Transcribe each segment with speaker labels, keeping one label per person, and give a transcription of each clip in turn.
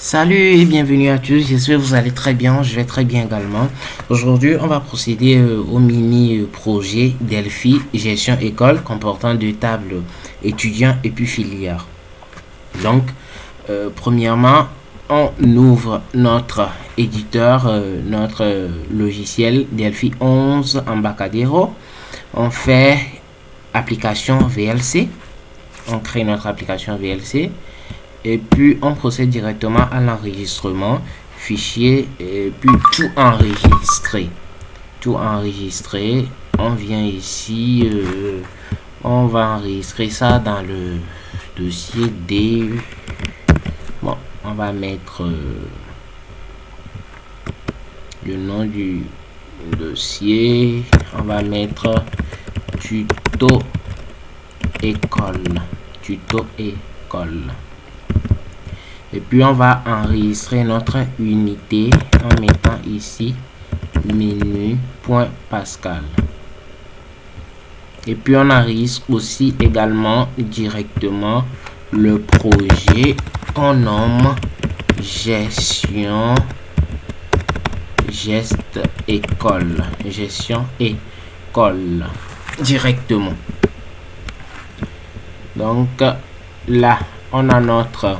Speaker 1: Salut et bienvenue à tous, j'espère que vous allez très bien, je vais très bien également. Aujourd'hui, on va procéder au mini-projet Delphi Gestion École comportant deux tables étudiants et puis filières. Donc, premièrement, on ouvre notre éditeur, notre logiciel Delphi 11 Embarcadero. On fait application VLC, on crée notre application VLC. Et puis on procède directement à l'enregistrement fichier et puis tout enregistrer, on vient ici, on va enregistrer ça dans le dossier D. Bon, on va mettre le nom du dossier, on va mettre tuto école. Et puis on va enregistrer notre unité en mettant ici menu.pascal. Et puis on enregistre aussi également directement le projet qu'on nomme gestion école directement. Donc là on a notre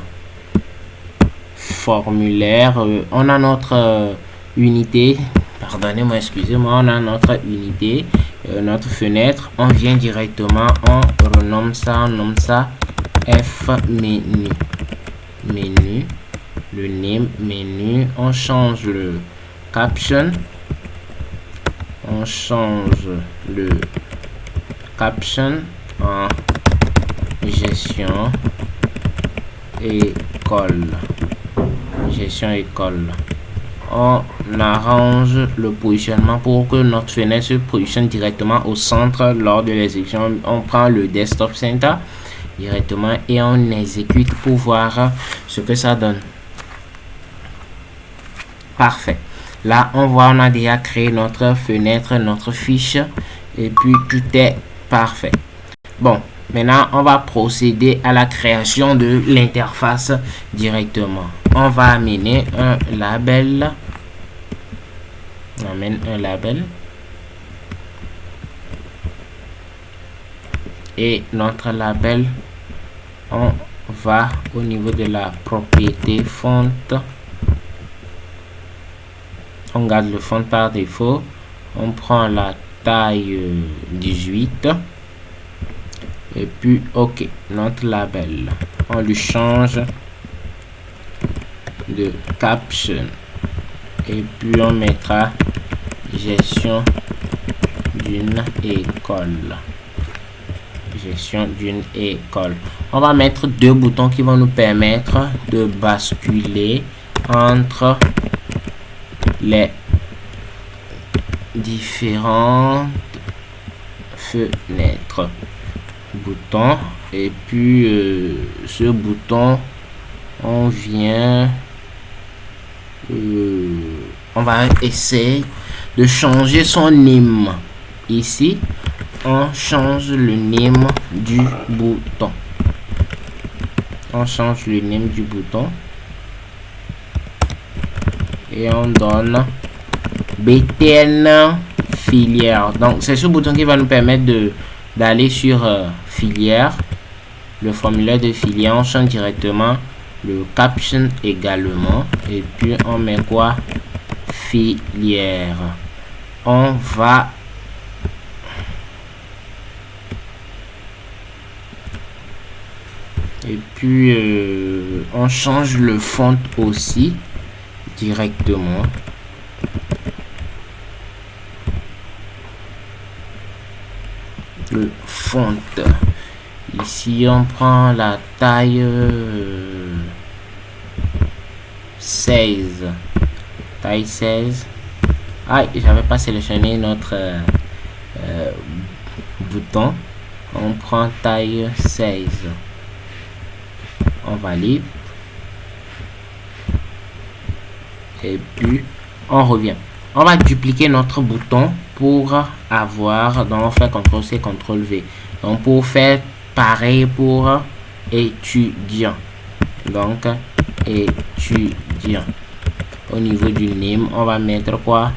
Speaker 1: formulaire, on a notre unité, pardonnez-moi, excusez-moi, on a notre unité, notre fenêtre, on vient directement, on renomme ça, on nomme ça F menu, le name menu, on change le caption, en gestion école. On arrange le positionnement pour que notre fenêtre se positionne directement au centre lors de l'exécution. On prend le desktop center directement et on exécute pour voir ce que ça donne. Parfait. Là on voit, on a déjà créé notre fenêtre, notre fiche et puis tout est parfait. Bon, maintenant, on va procéder à la création de l'interface directement. On va amener un label. On amène un label. Et notre label, on va au niveau de la propriété font. On garde le font par défaut. On prend la taille 18. Et puis ok, notre label, on lui change de caption et puis on mettra gestion d'une école. On va mettre deux boutons qui vont nous permettre de basculer entre les différentes fenêtres. Bouton, et puis ce bouton, on vient, on va essayer de changer son name. Ici on change le name du bouton, et on donne BTN filière. Donc c'est ce bouton qui va nous permettre d'aller sur filière, le formulaire de filière. On change directement le caption également et puis on met quoi? Filière. On va et puis on change le font aussi directement. Le font. Ici, on prend la taille 16. Taille 16. Ah, j'avais pas sélectionné notre bouton. On prend taille 16. On valide. Et puis, on revient. On va dupliquer notre bouton pour avoir, donc on fait CTRL-C, CTRL-V. Donc pour faire pareil pour étudiant. Donc étudiant. Au niveau du name, on va mettre quoi?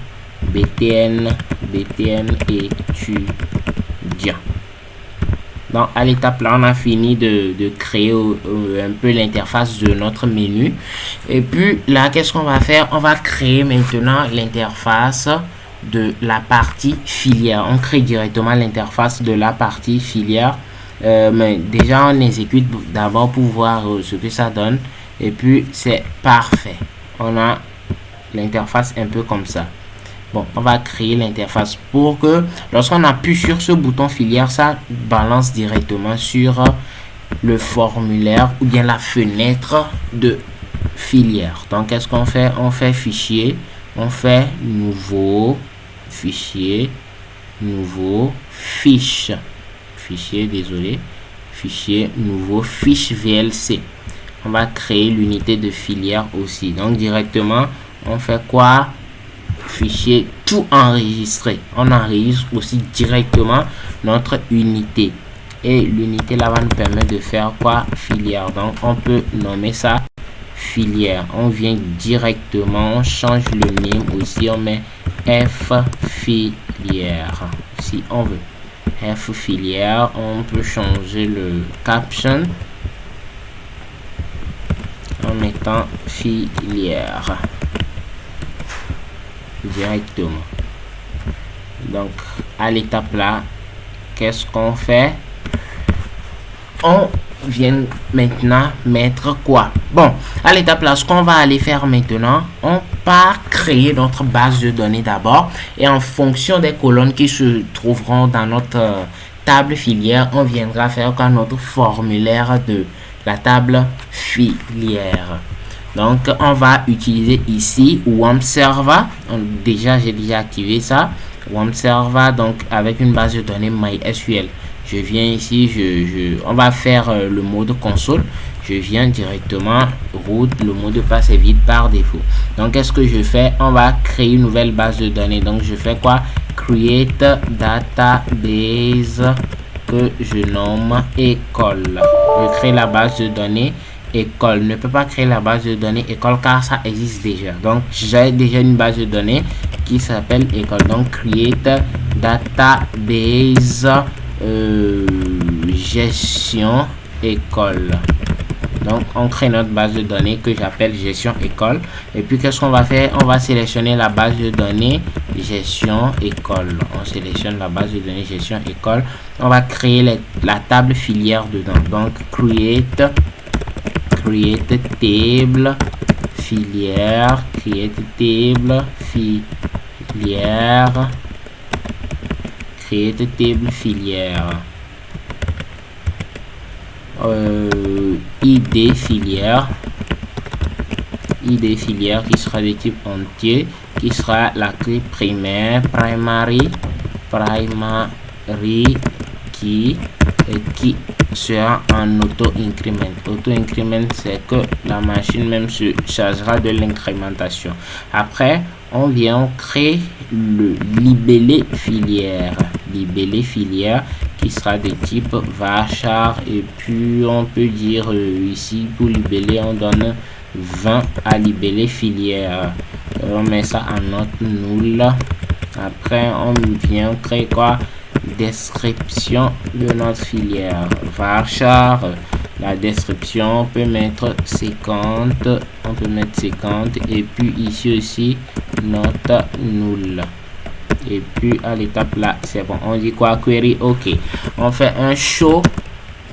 Speaker 1: BTN étudiant. Donc à l'étape là, on a fini de créer un peu l'interface de notre menu. Et puis là, qu'est-ce qu'on va faire? On va créer maintenant l'interface de la partie filière. On crée directement l'interface de la partie filière. Mais déjà, on exécute d'abord pour voir ce que ça donne. Et puis, c'est parfait. On a l'interface un peu comme ça. Bon, on va créer l'interface pour que lorsqu'on appuie sur ce bouton filière, ça balance directement sur le formulaire ou bien la fenêtre de filière. Donc, qu'est-ce qu'on fait? On fait fichier, on fait nouveau, fichier, nouveau, fiche, fichier, désolé, fichier, nouveau, fiche VLC. On va créer l'unité de filière aussi. Donc, directement, on fait quoi? Fichier tout enregistré. On enregistre aussi directement notre unité. Et l'unité là va nous permettre de faire quoi? Filière. Donc, on peut nommer ça filière. On vient directement, on change le name aussi. On met F filière. Si on veut. F filière. On peut changer le caption en mettant filière directement. Donc à l'étape là, qu'est-ce qu'on fait? On vient maintenant mettre quoi? Bon, à l'étape là, ce qu'on va aller faire maintenant, on va créer notre base de données d'abord, et en fonction des colonnes qui se trouveront dans notre table filière, on viendra faire quoi? Notre formulaire de la table filière. Donc, on va utiliser ici WAMP Server. Déjà, j'ai déjà activé ça. WAMP Server, donc avec une base de données MySQL. Je viens ici, on va faire le mode console. Je viens directement root, le mot de passe est vide par défaut. Donc, qu'est-ce que je fais? On va créer une nouvelle base de données. Donc, je fais quoi? Create database que je nomme école. Je crée la base de données école. Ne peut pas créer la base de données école car ça existe déjà. Donc j'ai déjà une base de données qui s'appelle école. Donc create database gestion école. Donc on crée notre base de données que j'appelle gestion école. Et puis qu'est-ce qu'on va faire? On va sélectionner la base de données gestion école. On sélectionne la base de données gestion école. On va créer la table filière dedans. Donc create table filière, create table filière, create table filière, id filière qui sera de type entier, qui sera la clé primaire, primary qui sera en auto-increment. Auto-increment, c'est que la machine même se chargera de l'incrémentation. Après, on vient créer le libellé filière. Libellé filière qui sera de type varchar. Et puis, on peut dire ici, pour libeller, on donne 20 à libellé filière. On met ça en note nulle. Après, on vient créer quoi? Description de notre filière. Varchar, la description, on peut mettre 50. On peut mettre 50. Et puis ici aussi, note nulle. Et puis à l'étape là, c'est bon. On dit quoi? Query, ok. On fait un show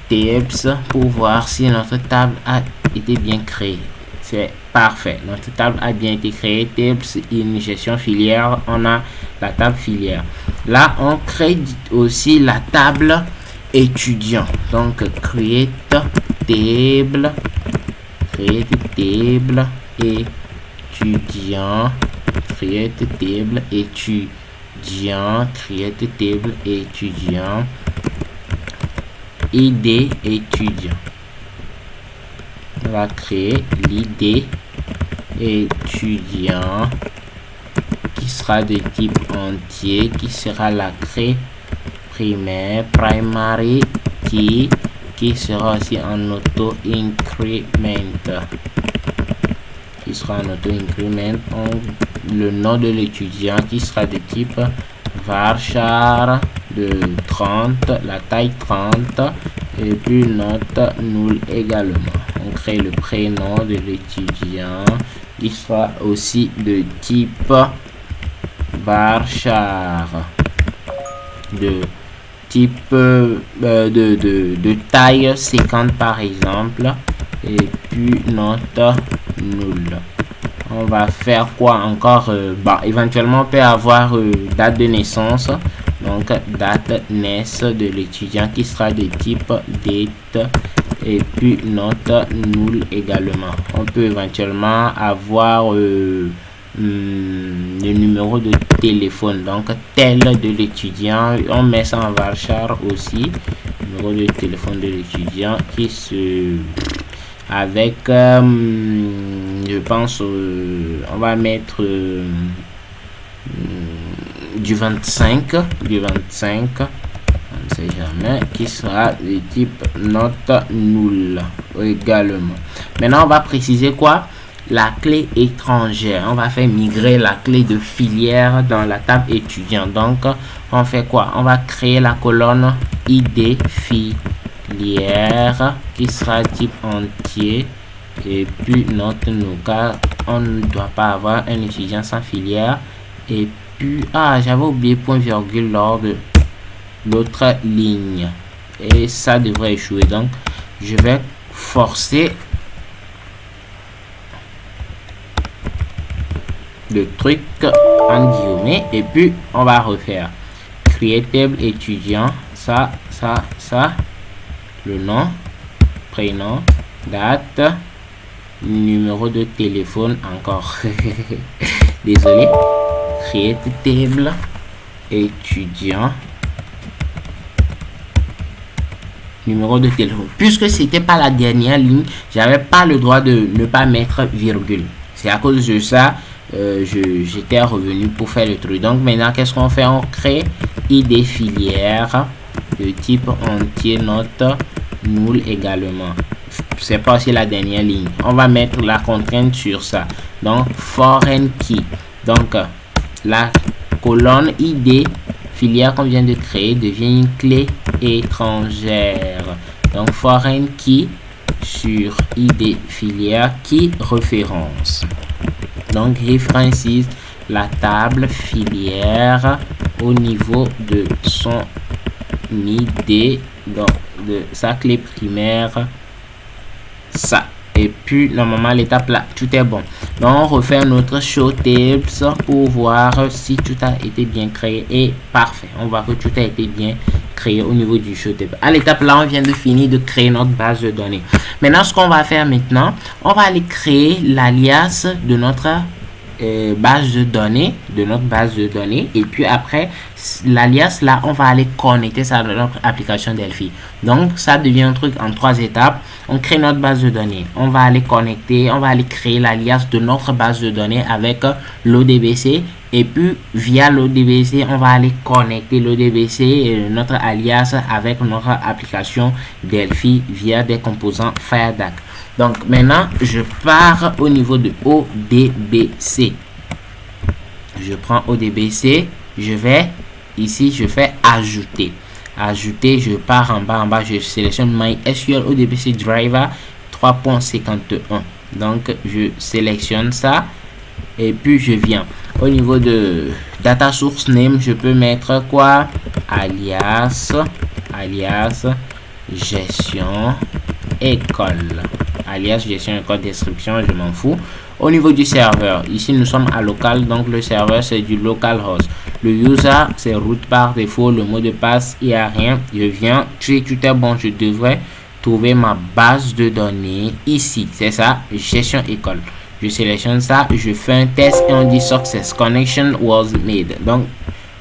Speaker 1: tables pour voir si notre table a été bien créée. C'est parfait. Notre table a bien été créée. Tables, une gestion filière. On a la table filière. Là, on crée aussi la table étudiant. Donc, create table étudiant. Create table étudiant. Create table étudiant. ID étudiant. On va créer l'ID étudiant qui sera de type entier, qui sera la clé primaire, primary key, qui sera aussi en auto increment. qui sera un auto-increment, le nom de l'étudiant qui sera de type varchar de 30, la taille 30, et puis note null également. On crée le prénom de l'étudiant qui sera aussi de type varchar, de type de taille 50 par exemple, et puis note null. On va faire quoi encore? Éventuellement on peut avoir date de naissance, donc date naissance de l'étudiant qui sera de type date, et puis note null également. On peut éventuellement avoir le numéro de téléphone, donc tel de l'étudiant, on met ça en varchar aussi, numéro de téléphone de l'étudiant qui se avec je pense on va mettre du 25, on ne sait jamais, qui sera de type note null également. Maintenant on va préciser quoi? La clé étrangère. On va faire migrer la clé de filière dans la table étudiant. Donc on fait quoi? On va créer la colonne ID filière qui sera type entier, et puis note nous, car on ne doit pas avoir un étudiant sans filière. Et puis j'avais oublié point virgule lors de l'autre ligne et ça devrait échouer, donc je vais forcer le truc en guillemets, et puis on va refaire créer table étudiant, ça, le nom, prénom, date, numéro de téléphone encore désolé, créer table étudiant, numéro de téléphone. Puisque c'était pas la dernière ligne, j'avais pas le droit de ne pas mettre virgule. C'est à cause de ça j'étais revenu pour faire le truc. Donc maintenant qu'est-ce qu'on fait? On crée ID filière de type entier note null également. C'est pas aussi la dernière ligne. On va mettre la contrainte sur ça. Donc foreign key. Donc la colonne ID filière qu'on vient de créer devient une clé étrangère. Donc foreign key sur ID filière qui référence. Donc references la table filière au niveau de son ID, donc de sa clé primaire, ça. Et puis normalement l'étape là tout est bon. Donc on refait notre show tables pour voir si tout a été bien créé, et parfait, on voit que tout a été bien créé au niveau du show table. À l'étape là on vient de finir de créer notre base de données. Maintenant ce qu'on va faire maintenant, on va aller créer l'alias de notre base de données, et puis après l'alias là on va aller connecter ça dans notre application Delphi. Donc ça devient un truc en 3 étapes. On crée notre base de données, on va aller connecter, on va aller créer l'alias de notre base de données avec l'ODBC, et puis via l'ODBC on va aller connecter l'ODBC, notre alias, avec notre application Delphi via des composants FireDAC. Donc maintenant je pars au niveau de ODBC. Je prends ODBC, je vais ici, je fais ajouter, je pars en bas, je sélectionne MySQL ODBC Driver 3.51. donc je sélectionne ça, et puis je viens au niveau de data source name, je peux mettre quoi? alias gestion école, alias gestion école description, je m'en fous. Au niveau du serveur, ici nous sommes à local, donc le serveur c'est du localhost. Le user c'est root par défaut, le mot de passe il n'y a rien. Je viens, tout est bon, je devrais trouver ma base de données ici, c'est ça, gestion école. Je sélectionne ça, je fais un test et on dit success, connection was made. Donc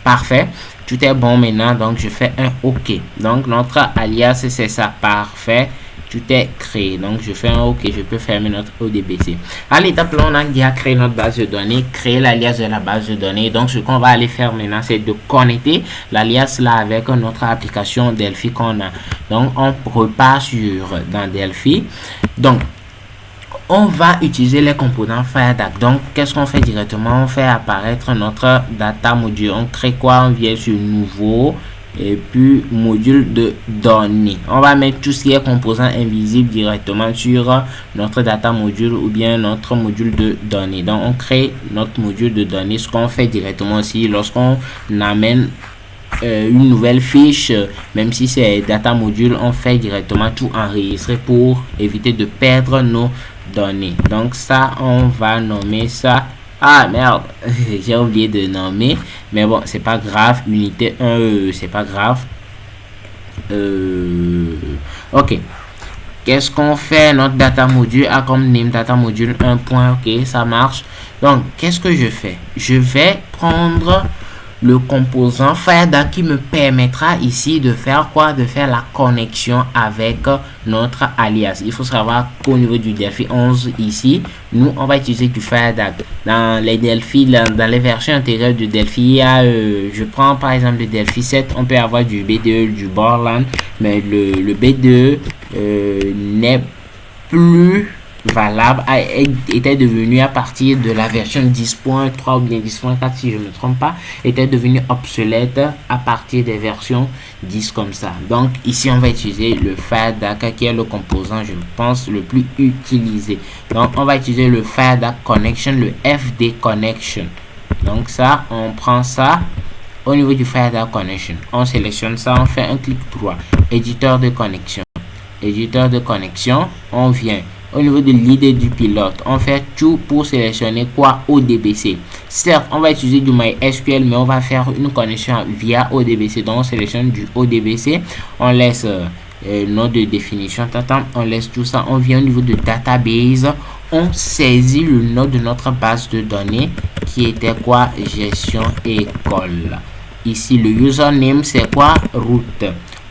Speaker 1: parfait, tout est bon maintenant, donc je fais un OK. Donc notre alias c'est ça, parfait, tout est créé. Donc je fais un OK, je peux fermer notre ODBC. À l'étape là on a déjà créé notre base de données, créer l'alias de la base de données. Donc ce qu'on va aller faire maintenant c'est de connecter l'alias là avec notre application Delphi qu'on a. Donc on repart dans Delphi. Donc on va utiliser les composants FireDAC. Donc, qu'est-ce qu'on fait directement? On fait apparaître notre data module. On crée quoi? On vient sur nouveau et puis module de données. On va mettre tout ce qui est composant invisible directement sur notre data module ou bien notre module de données. Donc, on crée notre module de données. Ce qu'on fait directement aussi lorsqu'on amène une nouvelle fiche, même si c'est data module, on fait directement tout enregistrer pour éviter de perdre nos données. Donc ça, on va nommer ça. Ah merde, j'ai oublié de nommer, mais bon, c'est pas grave. Unité 1, c'est pas grave. Ok. Qu'est-ce qu'on fait? Notre data module a comme name data module 1. Ok, ça marche. Donc, qu'est-ce que je fais? Je vais prendre le composant FireDAC qui me permettra ici de faire quoi? De faire la connexion avec notre alias. Il faut savoir qu'au niveau du Delphi 11 ici, nous on va utiliser du FireDAC. Dans les Delphi, dans les versions antérieures de Delphi, il y a, je prends par exemple le Delphi 7, on peut avoir du B2, du Borland, mais le B2 n'est plus valable, était devenu à partir de la version 10.3 ou bien 10.4 si je ne me trompe pas, était devenu obsolète à partir des versions 10 comme ça. Donc ici on va utiliser le FireDAC qui est le composant je pense le plus utilisé. Donc on va utiliser le FireDAC Connection, le FD Connection. Donc ça, on prend ça au niveau du FireDAC Connection, on sélectionne ça, on fait un clic droit, éditeur de connexion, on vient au niveau de l'idée du pilote, on fait tout pour sélectionner quoi? ODBC. Certes, on va utiliser du MySQL, mais on va faire une connexion via ODBC. Donc, on sélectionne du ODBC. On laisse nom de définition. On laisse tout ça. On vient au niveau de database. On saisit le nom de notre base de données qui était quoi? Gestion école. Ici, le username, c'est quoi? Root.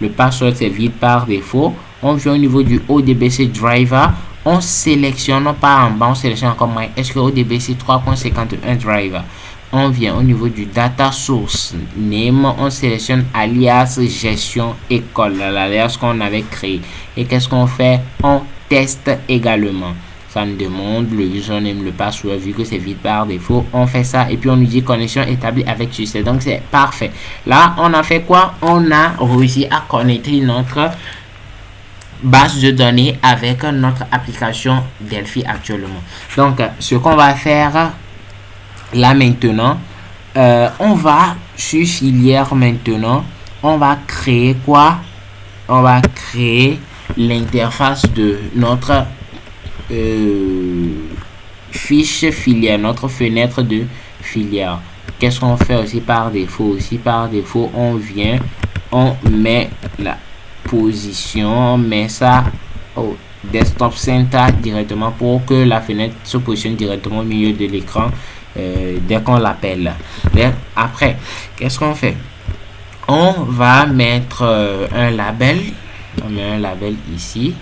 Speaker 1: Le password, c'est vide par défaut. On vient au niveau du ODBC driver. On sélectionne pas en bas, on sélectionne comme MySQL ODBC 3.51 driver. On vient au niveau du data source name, on sélectionne alias gestion école, l'alias qu'on avait créé. Et qu'est-ce qu'on fait? On teste également. Ça nous demande le username, le password, vu que c'est vide par défaut. On fait ça et puis on nous dit connexion établie avec succès. Donc c'est parfait. Là, on a fait quoi? On a réussi à connecter notre base de données avec notre application Delphi actuellement. Donc ce qu'on va faire là maintenant, on va sur filière maintenant, on va créer quoi? On va créer l'interface de notre fiche filière, notre fenêtre de filière. Qu'est-ce qu'on fait aussi par défaut? On vient, on met la position, on met ça au desktop center directement pour que la fenêtre se positionne directement au milieu de l'écran dès qu'on l'appelle. Après, qu'est-ce qu'on fait? On va mettre un label. On met un label ici.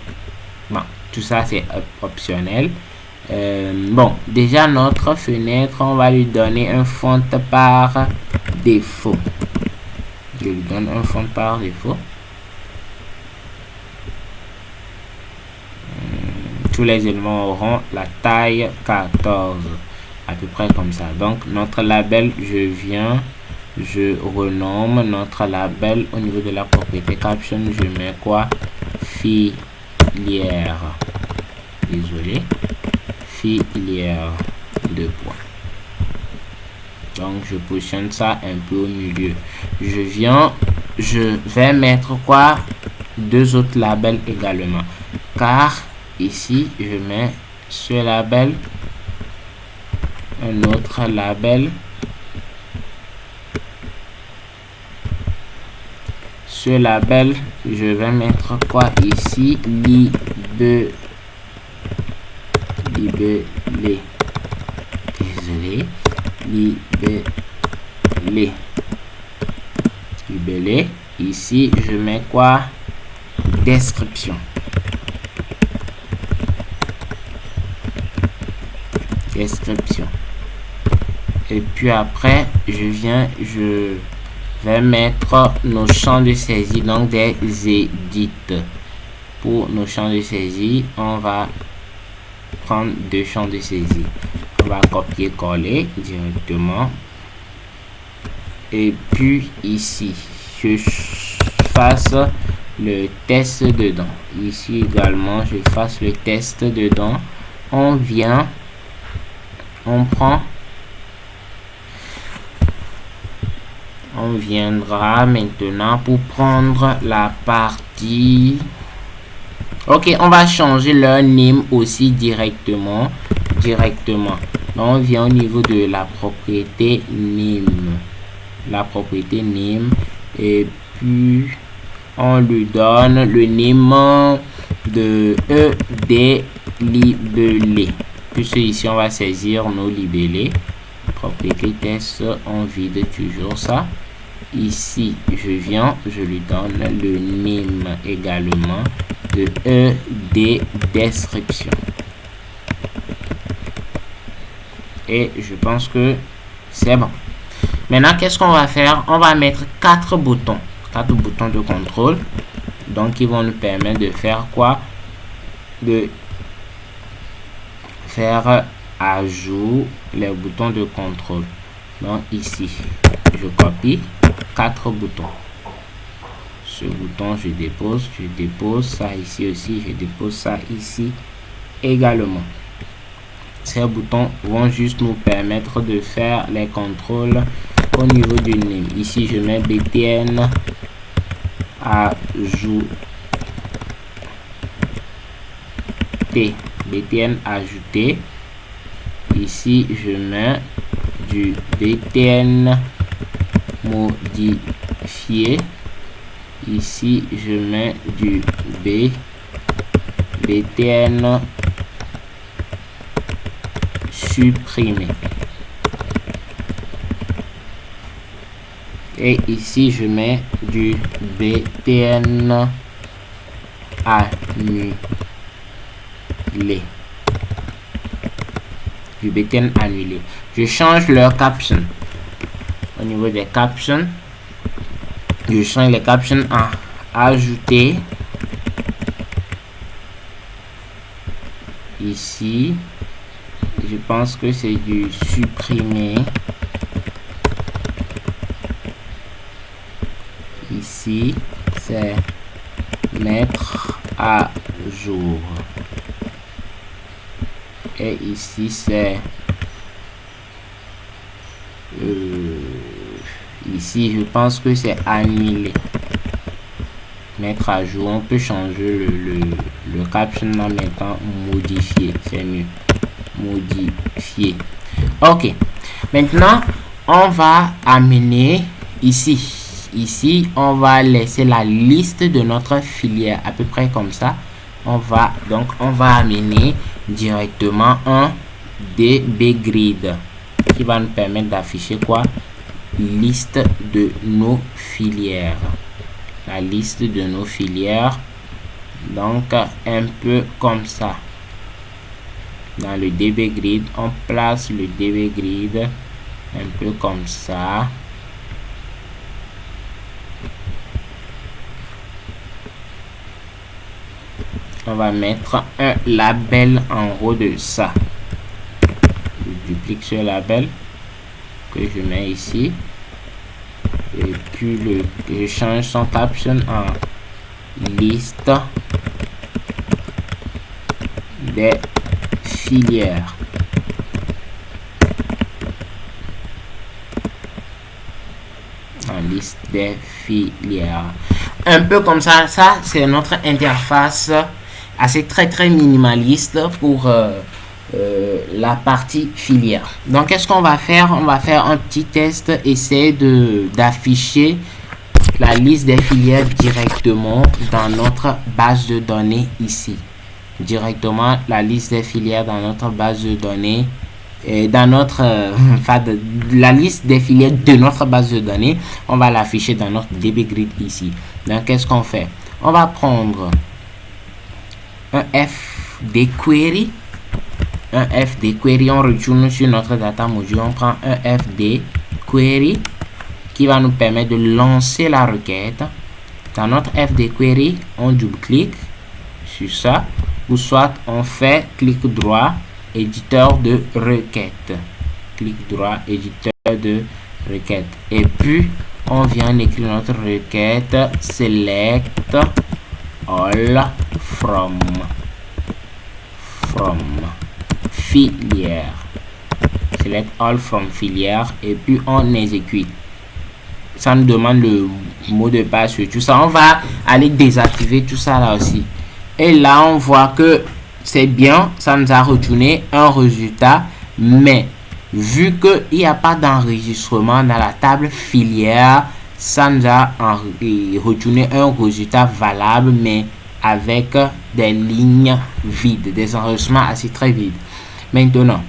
Speaker 1: Bon, tout ça c'est optionnel. Bon, déjà notre fenêtre, on va lui donner un font par défaut. Je lui donne un font par défaut. Tous les éléments auront la taille 14, à peu près comme ça. Donc notre label, je renomme notre label au niveau de la propriété caption. Je mets quoi? Filière. Désolé. Filière de points. Donc je positionne ça un peu au milieu. Je vais mettre quoi? Deux autres labels également. Car ici, je mets ce label, un autre label, ce label, je vais mettre quoi ici? Libellé. Désolé. Libellé. Ici, je mets quoi? Description. Et puis après je vais mettre nos champs de saisie, donc des edits. Pour nos champs de saisie, on va prendre deux champs de saisie. On va copier-coller directement. Et puis ici, je fasse le test dedans. Ici également, je fasse le test dedans. On vient, on prend, on viendra maintenant pour prendre la partie. Ok, on va changer leur name aussi directement. Donc on vient au niveau de la propriété name. Et puis on lui donne le name de des libellés. Puisque ici on va saisir nos libellés. Propriété test, on vide toujours ça. Ici je viens, je lui donne le name également de des description. Et je pense que c'est bon. Maintenant, qu'est-ce qu'on va faire? On va mettre 4 boutons de contrôle. Donc, ils vont nous permettre de faire quoi? De faire à jour les boutons de contrôle. Donc, ici, je copie 4 boutons. Ce bouton, je dépose ça ici aussi, je dépose ça ici également. Ces boutons vont juste nous permettre de faire les contrôles au niveau du name. Ici, je mets btn ajouter. Ici, je mets du btn modifier. Ici, je mets du btn supprimer. Et ici, je mets du btn annuler. Je change leur caption. Au niveau des captions, je change les captions à ajouter. Ici, je pense que c'est du supprimer. Ici, c'est mettre à jour. Et ici, c'est ici, je pense que c'est annuler. Mettre à jour. On peut changer le caption en mettant modifier. C'est mieux. Modifier. Ok. Maintenant, on va amener ici. Ici, on va laisser la liste de notre filière à peu près comme ça. On va amener directement un DB grid qui va nous permettre d'afficher quoi? Liste de nos filières. La liste de nos filières. Donc, un peu comme ça. Dans le DB grid, on place le DB grid un peu comme ça. On va mettre un label en haut de ça. Je duplique ce label que je mets ici. Et puis je change son caption en liste des filières. En liste des filières. Un peu comme ça. Ça, c'est notre interface assez très minimaliste pour la partie filière. Donc, qu'est-ce qu'on va faire? On va faire un petit test, essayer d'afficher la liste des filières directement dans notre base de données ici. Directement la liste des filières dans notre base de données. Dans notre la liste des filières de notre base de données, on va l'afficher dans notre DB grid ici. Donc, qu'est-ce qu'on fait? On va prendre un FD query. On retourne sur notre data module. On prend un FD query qui va nous permettre de lancer la requête. Dans notre FD query, on double-clique sur ça. ou soit on fait clic droit, éditeur de requête. Clic droit, éditeur de requête. Et puis, on vient écrire notre requête select all from filière. Select all from filière et puis on exécute. Ça nous demande le mot de passe sur tout ça. On va aller désactiver tout ça là aussi. Et là, on voit que c'est bien. Ça nous a retourné un résultat. Mais vu qu'il n'y a pas d'enregistrement dans la table filière, ça nous a retourné un résultat valable, mais avec des lignes vides, des enregistrements assez très vides. Maintenant,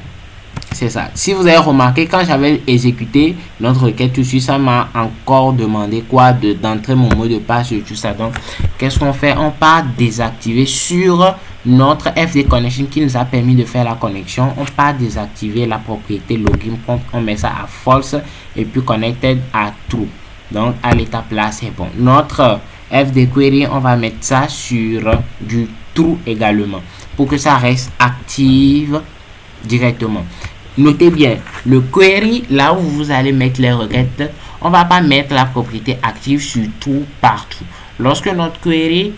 Speaker 1: c'est ça. Si vous avez remarqué, quand j'avais exécuté notre requête tout de suite, ça m'a encore demandé quoi d'entrer mon mot de passe sur tout ça. Donc, qu'est-ce qu'on fait? On part désactiver sur notre FD Connection qui nous a permis de faire la connexion. On part désactiver la propriété login prompt. On met ça à false et puis connected à true. Donc, à l'étape là, c'est bon. Notre FD Query, on va mettre ça sur du true également pour que ça reste active directement. Notez bien, le query, là où vous allez mettre les requêtes, on va pas mettre la propriété active sur tout partout. Lorsque notre query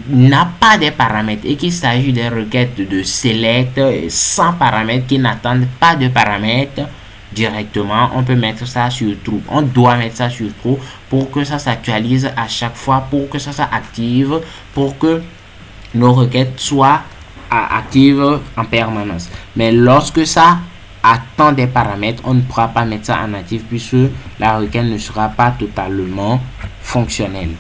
Speaker 1: n'a pas de paramètres et qu'il s'agit des requêtes de select sans paramètres qui n'attendent pas de paramètres directement, on peut mettre ça sur true. On doit mettre ça sur true pour que ça s'actualise à chaque fois, pour que ça s'active, pour que nos requêtes soient active en permanence. Mais lorsque ça attend des paramètres, on ne pourra pas mettre ça en actif puisque la requête ne sera pas totalement fonctionnelle.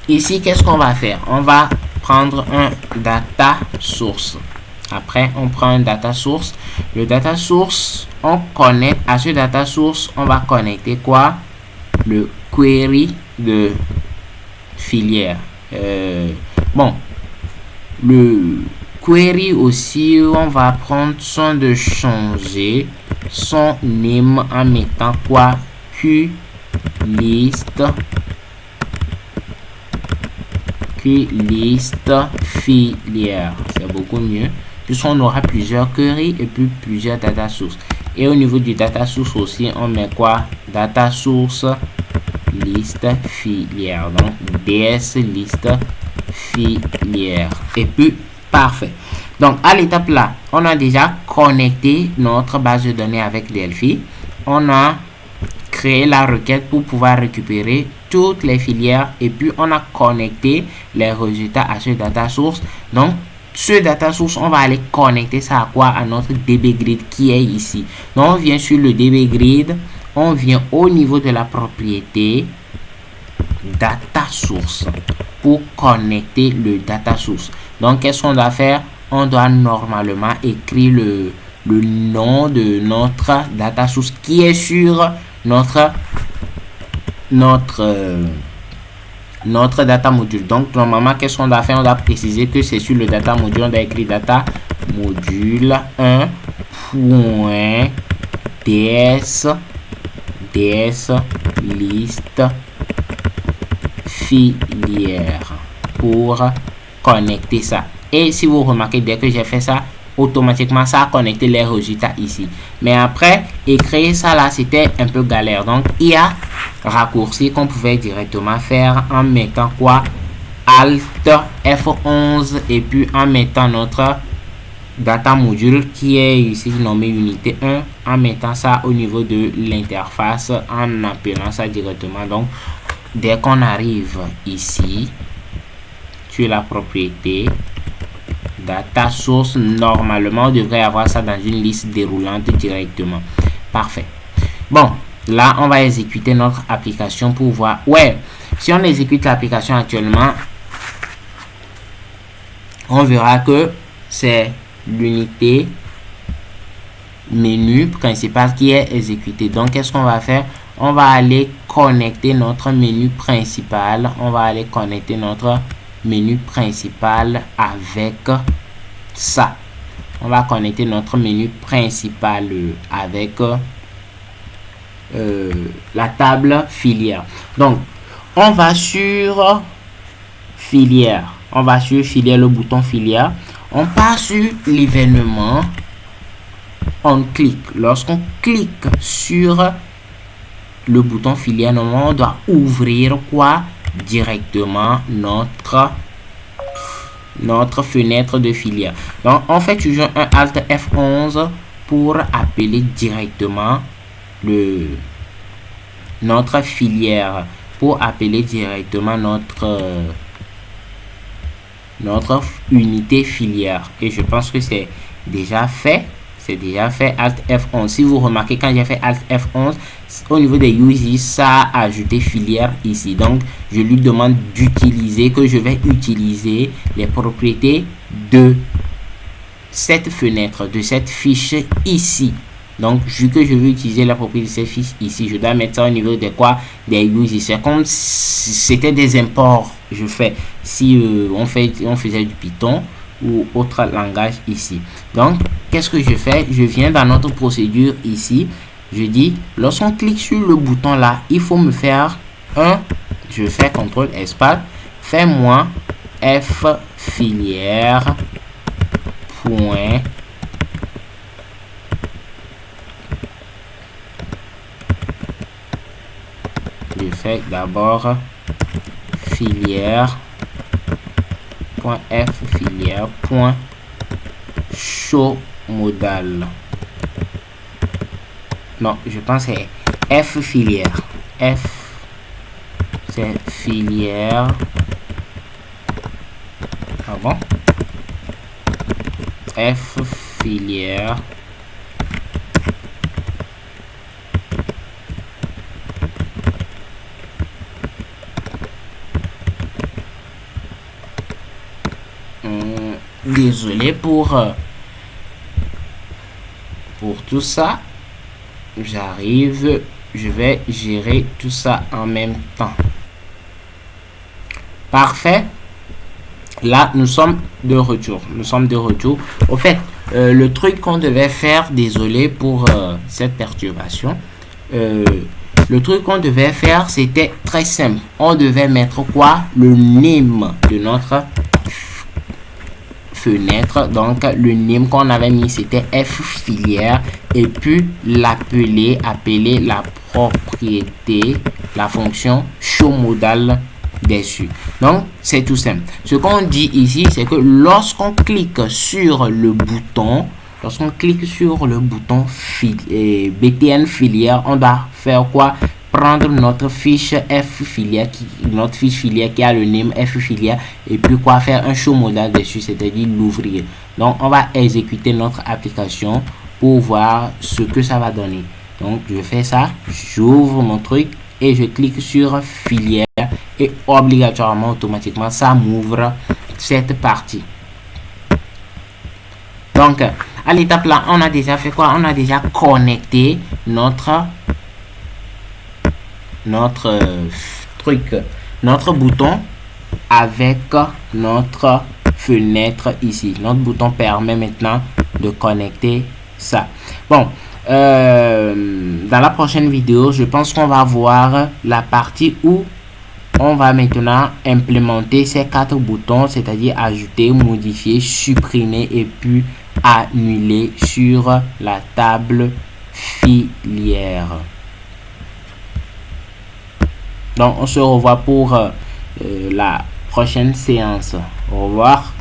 Speaker 1: Ici, qu'est-ce qu'on va faire? On va prendre un data source. Après, on prend un data source. Le data source, on connecte à ce data source. On va connecter quoi? Le query de filière. Le query aussi, on va prendre soin de changer son name en mettant quoi? QList filière. C'est beaucoup mieux puisqu'on aura plusieurs queries et puis plusieurs data sources. Et au niveau du data source aussi, on met quoi? Data source liste filière. Donc ds liste filière. Et puis parfait. Donc, à l'étape là, on a déjà connecté notre base de données avec Delphi. On a créé la requête pour pouvoir récupérer toutes les filières et puis on a connecté les résultats à ce data source. Donc, ce data source, on va aller connecter ça à quoi? À notre DB Grid qui est ici. Donc, on vient sur le DB Grid, on vient au niveau de la propriété data source pour connecter le data source. Donc, qu'est-ce qu'on doit faire? On doit normalement écrire le nom de notre data source qui est sur notre data module. Donc, normalement, qu'est-ce qu'on doit faire? On doit préciser que c'est sur le data module. On doit écrire data module 1.ds liste filière pour connecter ça. Et si vous remarquez, dès que j'ai fait ça, automatiquement ça a connecté les résultats ici. Mais après, écrire ça là, c'était un peu galère. Donc, il y a raccourci qu'on pouvait directement faire en mettant quoi? Alt F11 et puis en mettant notre data module qui est ici nommé unité 1, en mettant ça au niveau de l'interface, en appelant ça directement. Donc, dès qu'on arrive ici, sur la propriété data source, normalement on devrait avoir ça dans une liste déroulante directement. Parfait. Bon, là on va exécuter notre application pour voir. Ouais, si on exécute l'application actuellement, on verra que c'est l'unité menu principal qui est exécuté. Donc qu'est-ce qu'on va faire? On va aller connecter notre menu principal. On va aller connecter notre menu principal avec ça. On va connecter notre menu principal avec la table filière. Donc, on va sur filière. On va sur filière, le bouton filière. On part sur l'événement, on clique. Lorsqu'on clique sur le bouton filière, normalement on doit ouvrir quoi? Directement notre fenêtre de filière. Donc on fait toujours un Alt F11 pour appeler directement notre filière, pour appeler directement notre unité filière. Et je pense que c'est déjà fait. C'est déjà fait. Alt F11. Si vous remarquez, quand j'ai fait Alt F11, au niveau des USI, ça a ajouté filière ici. Donc, je lui demande d'utiliser, que je vais utiliser les propriétés de cette fenêtre, de cette fiche ici. Donc, vu que je veux utiliser la propriété de cette fiche ici, je dois mettre ça au niveau de quoi? Des USI. C'est comme si c'était des imports. Je fais, si on faisait du Python ou autre langage ici. Donc, qu'est-ce que je fais? Je viens dans notre procédure ici. Je dis, lorsqu'on clique sur le bouton là, il faut me faire je fais CTRL espace, fais-moi F filière point je fais d'abord filière point F filière point show modal. Non, je pense que c'est F filière. F, c'est filière. Ah bon? F filière. Désolé pour tout ça. J'arrive, je vais gérer tout ça en même temps. Parfait. Là, nous sommes de retour. Au fait, le truc qu'on devait faire, désolé pour cette perturbation. Le truc qu'on devait faire, c'était très simple. On devait mettre quoi? Le name de notre fenêtre. Donc le name qu'on avait mis, c'était F filière, et puis appeler la propriété, la fonction show modal dessus. Donc c'est tout simple. Ce qu'on dit ici, c'est que lorsqu'on clique sur le bouton BTN filière, on doit faire quoi? Prendre notre fiche F filière, qui a le name F filière, et puis quoi? Faire un show modal dessus, c'est-à-dire l'ouvrir. Donc on va exécuter notre application pour voir ce que ça va donner. Donc je fais ça, j'ouvre mon truc et je clique sur filière, et obligatoirement, automatiquement, ça m'ouvre cette partie. Donc à l'étape là, on a déjà fait quoi? On a déjà connecté notre bouton avec notre fenêtre ici. Notre bouton permet maintenant de connecter ça. Bon, dans la prochaine vidéo, je pense qu'on va voir la partie où on va maintenant implémenter ces 4 boutons, c'est-à-dire ajouter, modifier, supprimer et puis annuler sur la table filière. Donc on se revoit pour la prochaine séance. Au revoir.